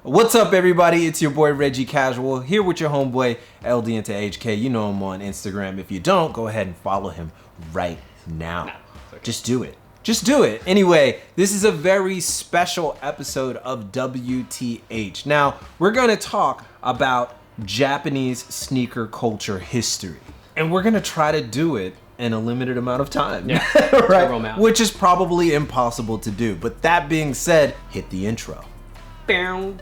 What's up, everybody? It's your boy Reggie Casual here with your homeboy LD into HK. You know him on Instagram. If you don't, go ahead and follow him right now. Okay. Just do it. Just do it. Anyway, this is a very special episode of WTH. Now, we're going to talk about Japanese sneaker culture history. And we're going to try to do it in a limited amount of time. Yeah. Right? Which is probably impossible to do. But that being said, hit the intro. Now.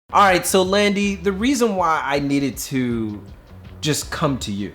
All right, so Landy, the reason why I needed to just come to you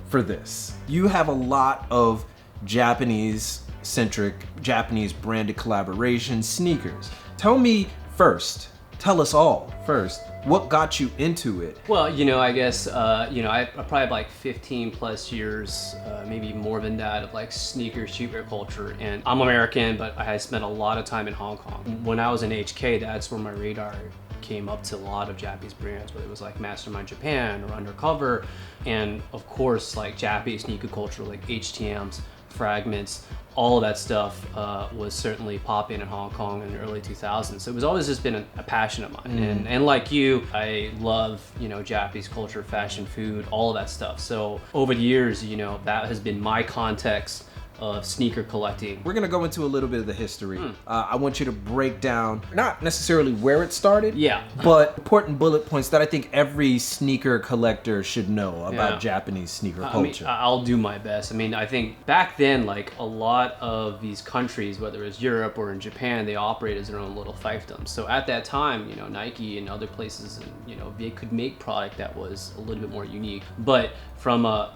for this, you have a lot of Japanese-centric, Japanese branded collaboration sneakers. Tell me first, tell us all first, what got you into it? Well, I guess, I probably have like 15 plus years, maybe more than that, of like sneaker culture. And I'm American, but I spent a lot of time in Hong Kong. When I was in HK, that's where my radar came up to a lot of Japanese brands, whether it was like Mastermind Japan or Undercover. And of course, like Japanese sneaker culture, like HTMs, Fragments, all of that stuff was certainly popping in Hong Kong in the early 2000s. So it was always just been a passion of mine. And like you, I love, Japanese culture, fashion, food, all of that stuff. So over the years, that has been my context of sneaker collecting. We're gonna go into a little bit of the history. I want you to break down, not necessarily where it started, but important bullet points that I think every sneaker collector should know about Japanese sneaker culture. I'll do my best. I think back then, like a lot of these countries, whether it's Europe or in Japan, they operate as their own little fiefdoms. So at that time, Nike and other places, and they could make product that was a little bit more unique. But from a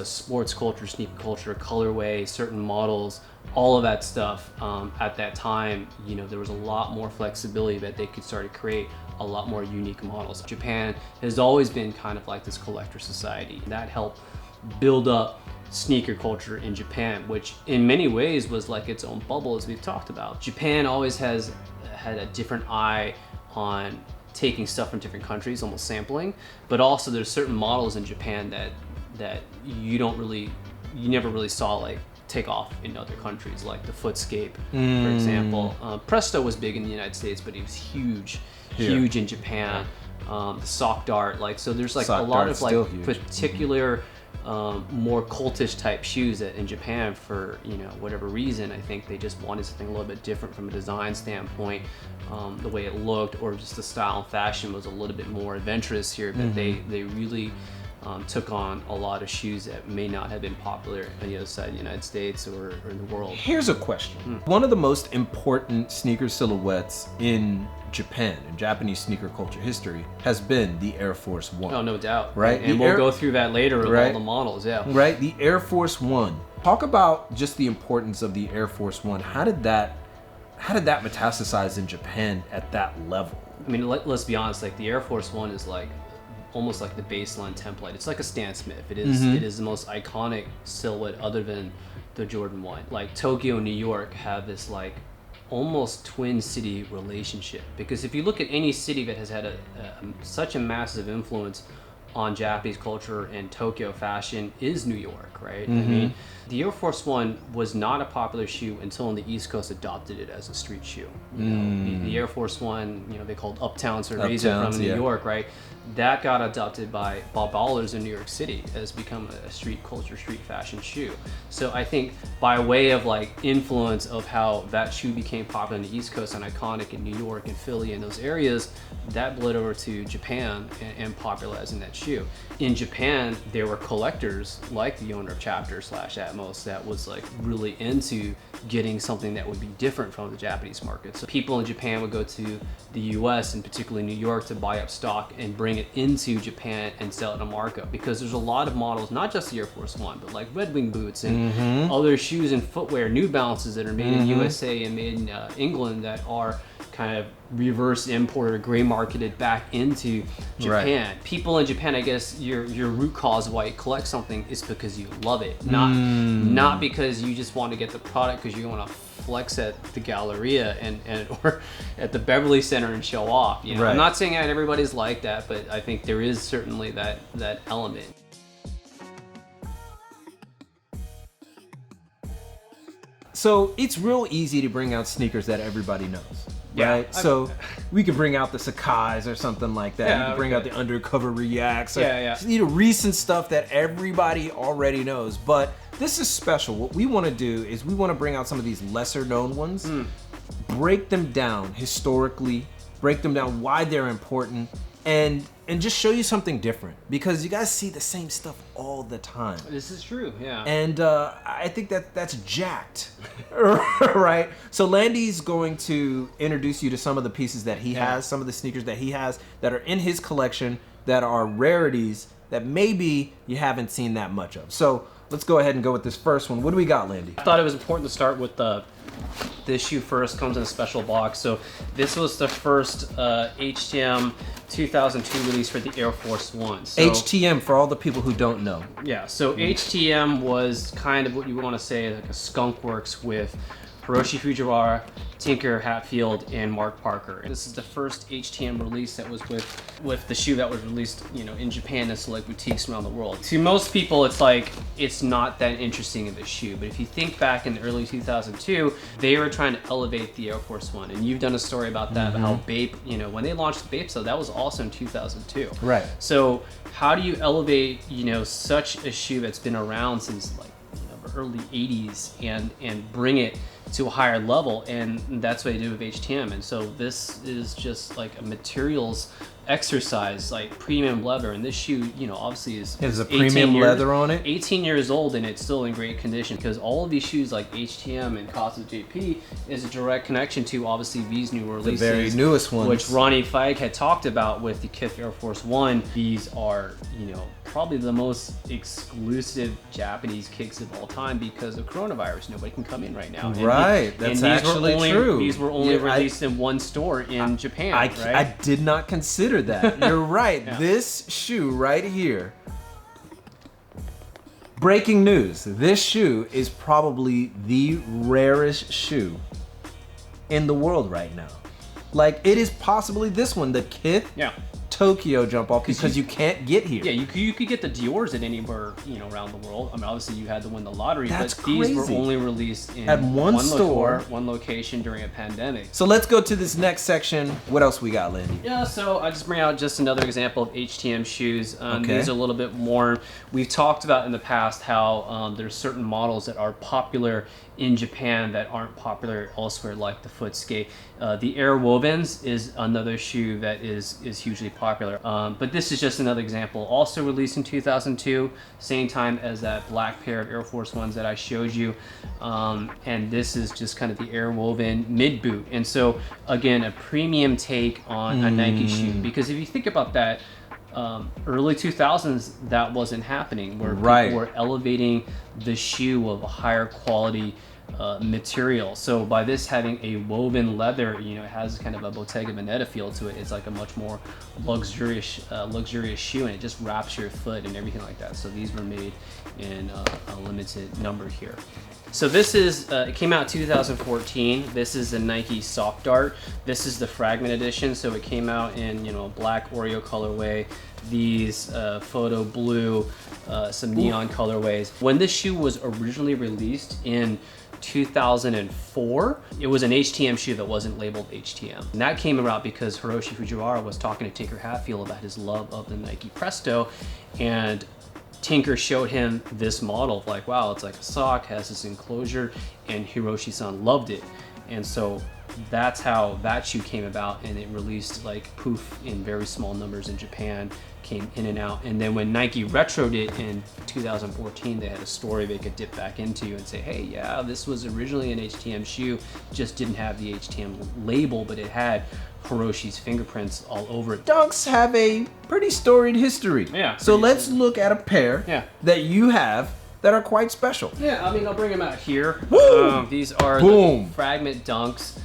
sports culture, sneaker culture, colorway, certain models, all of that stuff, at that time, there was a lot more flexibility that they could start to create a lot more unique models. Japan has always been kind of like this collector society. That helped build up sneaker culture in Japan, which in many ways was like its own bubble, as we've talked about. Japan always has had a different eye on taking stuff from different countries, almost sampling, but also there's certain models in Japan that you never really saw like take off in other countries, like the Footscape, for example. Presto was big in the United States, but it was huge in Japan. The Sock Dart, so there's like a lot of like particular more cultish type shoes that in Japan, for whatever reason, I think they just wanted something a little bit different from a design standpoint. The way it looked, or just the style and fashion was a little bit more adventurous here, but they really took on a lot of shoes that may not have been popular on the other side of the United States or in the world. Here's a question. One of the most important sneaker silhouettes in Japan, in Japanese sneaker culture history, has been the Air Force One. Oh, no doubt. Right? And we'll go through that later with all the models, Right? The Air Force One. Talk about just the importance of the Air Force One. How did that metastasize in Japan at that level? Let's be honest, like the Air Force One is like almost like the baseline template. It's like a Stan Smith. It is the most iconic silhouette other than the Jordan 1. Like Tokyo and New York have this like almost twin city relationship, because if you look at any city that has had such a massive influence on Japanese culture and Tokyo fashion, is New York, right? The Air Force One was not a popular shoe until on the East Coast adopted it as a street shoe. The Air Force One, they called Uptowns or Razor from New York, right? That got adopted by Bob Ballers in New York City, has become a street culture, street fashion shoe. So I think by way of like influence of how that shoe became popular on the East Coast and iconic in New York and Philly and those areas, that bled over to Japan and popularizing that shoe. In Japan, there were collectors like the owner of Chapter / Atmos that was like really into getting something that would be different from the Japanese market. So people in Japan would go to the US and particularly New York to buy up stock and bring it into Japan and sell it at a markup, because there's a lot of models, not just the Air Force One, but like Red Wing boots and other shoes and footwear, New Balances that are made in USA and made in England that are kind of reverse imported or gray marketed back into Japan. Right. People in Japan, I guess your root cause of why you collect something is because you love it, not because you just want to get the product because you want to flex at the Galleria and or at the Beverly Center and show off. You know, Right. I'm not saying that everybody's like that, but I think there is certainly that element. So it's real easy to bring out sneakers that everybody knows, Yeah, right? So we could bring out the Sakai's or something like that. Yeah, You could bring out the Undercover Reacts. Or, Yeah. recent stuff that everybody already knows. But this is special. What we want to do is we want to bring out some of these lesser known ones, break them down historically, break them down why they're important, and just show you something different, because you guys see the same stuff all the time. This is true, yeah. And I think that's jacked, right? So Landy's going to introduce you to some of the pieces that he has, some of the sneakers that he has that are in his collection that are rarities that maybe you haven't seen that much of. So let's go ahead and go with this first one. What do we got, Landy? I thought it was important to start with this shoe first. Comes in a special box. So this was the first HTM 2002 release for the Air Force One. So, HTM, for all the people who don't know. yeah, so HTM was kind of what you want to say like a skunk works with Hiroshi Fujiwara, Tinker Hatfield, and Mark Parker. This is the first HTM release that was with the shoe that was released, you know, in Japan and select boutiques around the world. To most people, it's like it's not that interesting of a shoe, but if you think back in the early 2002, they were trying to elevate the Air Force One, and you've done a story about that, about how Bape, you know, when they launched the Bape, so that was also in 2002. Right. So how do you elevate, you know, such a shoe that's been around since like, you know, the early 80s and bring it to a higher level? And that's what they do with HTM. And so this is just like a materials exercise, like premium leather. And this shoe, you know, obviously is a premium leather on it. 18 years old, and it's still in great condition, because all of these shoes like HTM and Casa JP is a direct connection to obviously these new releases, The very newest ones, which Ronnie Feig had talked about with the Kith Air Force One. These are, you know, probably the most exclusive Japanese kicks of all time because of coronavirus. Nobody can come in right now. Right, that's actually true. These were only released in one store in Japan, right? I did not consider that. You're right. Yeah. This shoe right here. Breaking news. This shoe is probably the rarest shoe in the world right now. Like, it is possibly this one, the Kith Tokyo jump off, because you can't get here. Yeah, you could get the Dior's at anywhere, you know, around the world. I mean, obviously you had to win the lottery, That's but these were crazy. only released in At one store. one location during a pandemic. So let's go to this next section. What else we got, Landy? Yeah, so I just bring out just another example of HTM shoes. Okay. These are a little bit more. We've talked about in the past how there's certain models that are popular in Japan that aren't popular elsewhere, like the foot skate. The Air Wovens is another shoe that is hugely popular. But this is just another example. Also released in 2002, same time as that black pair of Air Force Ones that I showed you. And this is just kind of the Air Woven mid boot. And so again, a premium take on a Nike shoe. Because if you think about that, early 2000s, that wasn't happening, where people were elevating the shoe of a higher quality material. So by this having a woven leather, you know, it has kind of a Bottega Veneta feel to it. It's like a much more luxurious shoe, and it just wraps your foot and everything like that. So these were made in a limited number here. So this is, it came out 2014. This is the Nike Soft Dart. This is the Fragment edition. So it came out in, you know, black Oreo colorway, these photo blue, some neon colorways. When this shoe was originally released in 2004, it was an HTM shoe that wasn't labeled HTM. And that came about because Hiroshi Fujiwara was talking to Tinker Hatfield about his love of the Nike Presto, and Tinker showed him this model of like, wow, it's like a sock, has this enclosure, and Hiroshi-san loved it. And so that's how that shoe came about, and it released like poof in very small numbers in Japan, came in and out. And then when Nike retroed it in 2014, they had a story they could dip back into and say, hey, yeah, this was originally an HTM shoe, just didn't have the HTM label, but it had Hiroshi's fingerprints all over it. Dunks have a pretty storied history. Yeah. So let's look at a pair that you have that are quite special. Yeah, I mean, I'll bring them out here. Woo! These are Boom. the Fragment Dunks.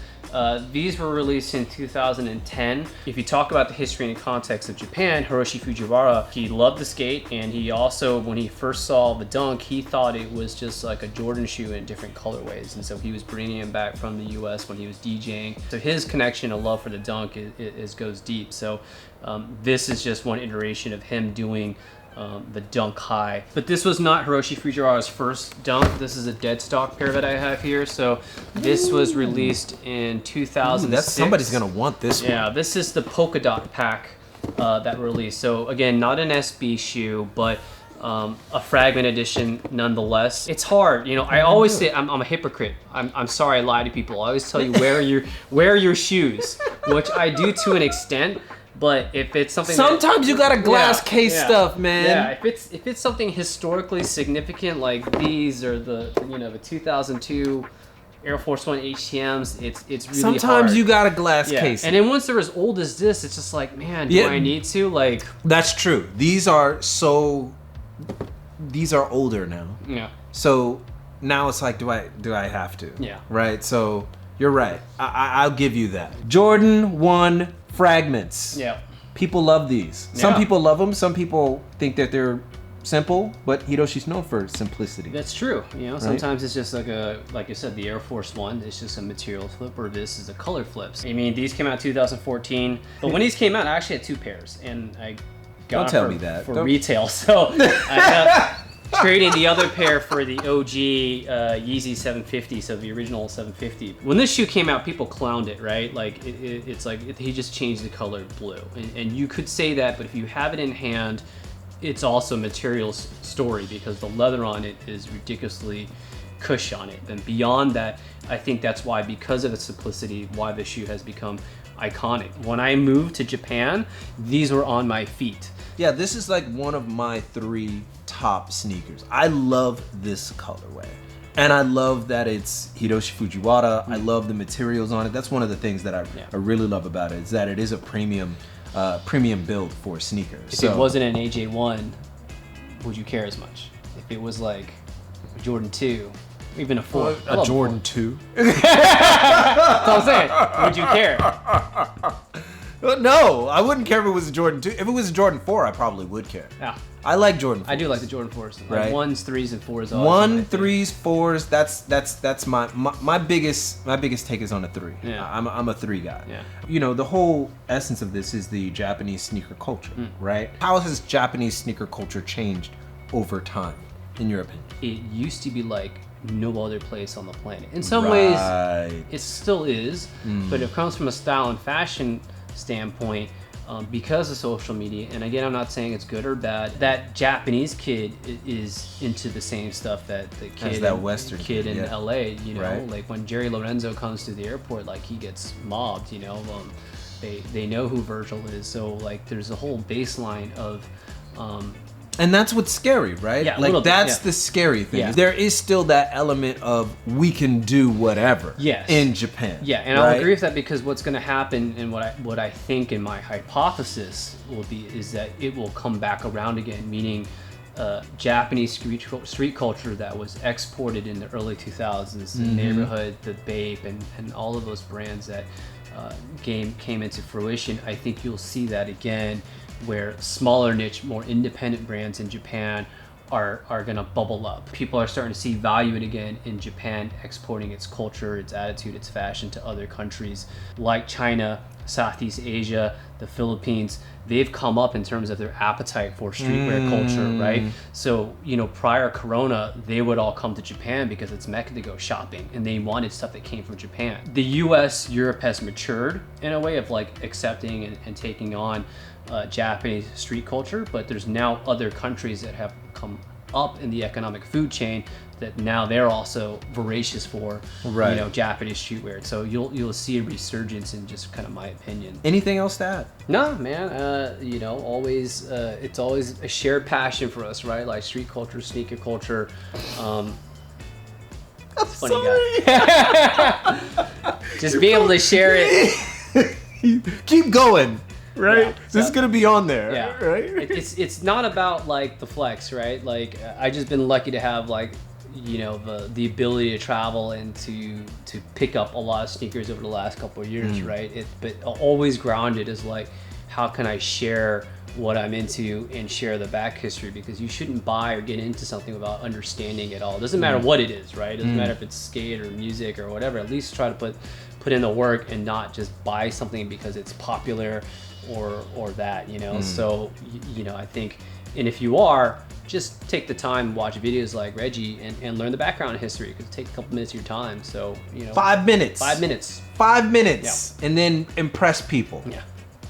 These were released in 2010. If you talk about the history and context of Japan, Hiroshi Fujiwara, he loved the skate, and he also, when he first saw the Dunk, he thought it was just like a Jordan shoe in different colorways, and so he was bringing him back from the US when he was DJing. So his connection and love for the Dunk goes deep. So this is just one iteration of him doing the Dunk High. But this was not Hiroshi Fujiwara's first Dunk. This is a dead stock pair that I have here. So this was released in 2006. Somebody's gonna want this one. Yeah, this is the polka dot pack that released. So again, not an SB shoe, but a fragment edition nonetheless. It's hard, you know. I always say I'm a hypocrite. I'm sorry I lie to people. I always tell you wear your shoes, which I do to an extent. But if it's something sometimes you gotta glass case stuff, man. Yeah, if it's something historically significant like these or the 2002 Air Force One HTMs, it's really sometimes hard. you gotta glass case. And then once they're as old as this, it's just like, man, do I need to? Like, that's true. These are older now. Yeah. So now it's like, do I have to? Yeah. Right. So you're right. I'll give you that. Jordan 1 fragments. Yeah. People love these. Some people love them. Some people think that they're simple, but Hiroshi's known for simplicity. That's true. You know, sometimes it's just like you said, the Air Force One, it's just a material flip, or this is a color flips. I mean, these came out 2014, but when these came out, I actually had 2 pairs, and I got them for retail. So I got trading the other pair for the OG Yeezy 750, so the original 750. When this shoe came out, people clowned it, right? Like it's like he just changed the color blue, and you could say that, but if you have it in hand, it's also material story because the leather on it is ridiculously cush on it. And beyond that, I think that's why, because of its simplicity, why the shoe has become iconic. When I moved to Japan, these were on my feet. Yeah, this is like one of my 3 top sneakers. I love this colorway. And I love that it's Hiroshi Fujiwara. I love the materials on it. That's one of the things that I really love about it, is that it is a premium build for sneakers. If it wasn't an AJ1, would you care as much? If it was like a Jordan 2, even a 4. A Jordan 2? That's what I'm saying. Would you care? No, I wouldn't care if it was a Jordan 2. If it was a Jordan 4, I probably would care. Yeah. I like Jordan 4s. I do like the Jordan 4s. Like right? 1s, 3s, and 4s. 1, 3s, 4s. That's my biggest take is on a 3. Yeah. I'm a 3 guy. Yeah. You know, the whole essence of this is the Japanese sneaker culture, right? How has Japanese sneaker culture changed over time, in your opinion? It used to be like no other place on the planet. In some ways, it still is, but it comes from a style and fashion standpoint. Because of social media, and again, I'm not saying it's good or bad, that Japanese kid is into the same stuff that the kid, Western kid in LA, you know, right? Like when Jerry Lorenzo comes to the airport, like he gets mobbed, you know. They know who Virgil is, so like there's a whole baseline of and that's what's scary, right? Yeah, like that's the scary thing. Yeah. There is still that element of we can do whatever. Yes. In Japan. Yeah, and I'll agree with that, because what's going to happen, and what I think in my hypothesis will be, is that it will come back around again, meaning Japanese street culture that was exported in the early 2000s, the Neighborhood, the Bape, and all of those brands that came into fruition. I think you'll see that again, where smaller niche, more independent brands in Japan are going to bubble up. People are starting to see value in Japan exporting its culture, its attitude, its fashion to other countries like China, Southeast Asia, the Philippines. They've come up in terms of their appetite for streetwear culture, right? So, you know, prior Corona, they would all come to Japan because it's Mecca to go shopping, and they wanted stuff that came from Japan. The US, Europe has matured in a way of like accepting and taking on Japanese street culture, but there's now other countries that have come up in the economic food chain that now they're also voracious for, you know, Japanese streetwear. So you'll see a resurgence in just kind of my opinion. Anything else to add? No, man. You know, always it's always a shared passion for us, right? Like street culture, sneaker culture. Funny guy. Just be able to share it. Keep going. Right? Yeah, this is gonna be on there. Yeah. Right? It's not about like the flex, right? Like I just been lucky to have like, you know, the ability to travel and to pick up a lot of sneakers over the last couple of years, right? But always grounded is like, how can I share what I'm into and share the back history? Because you shouldn't buy or get into something without understanding it all. It doesn't matter what it is, right? It doesn't matter if it's skate or music or whatever. At least try to put in the work and not just buy something because it's popular or that, you know. So you know, I think, and if you are, just take the time, watch videos like Reggie, and learn the background history. It could take a couple minutes of your time. So, you know, 5 minutes. 5 minutes. 5 minutes, and then impress people. Yeah.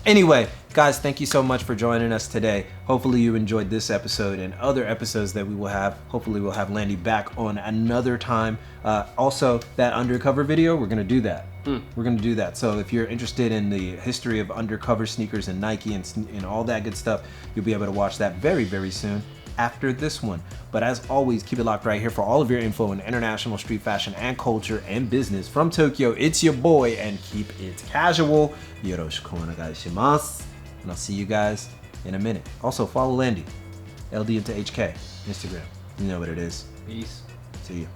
Anyway, guys, thank you so much for joining us today. Hopefully you enjoyed this episode and other episodes that we will have. Hopefully we'll have Landy back on another time. Also, that undercover video, we're going to do that. We're going to do that. So if you're interested in the history of undercover sneakers and Nike and all that good stuff, you'll be able to watch that very, very soon after this one. But as always, keep it locked right here for all of your info in international street fashion and culture and business. From Tokyo, it's your boy, and keep it casual. Yoroshiku onegaishimasu. And I'll see you guys in a minute. Also, follow Landy, LD into HK, Instagram. You know what it is. Peace. See you.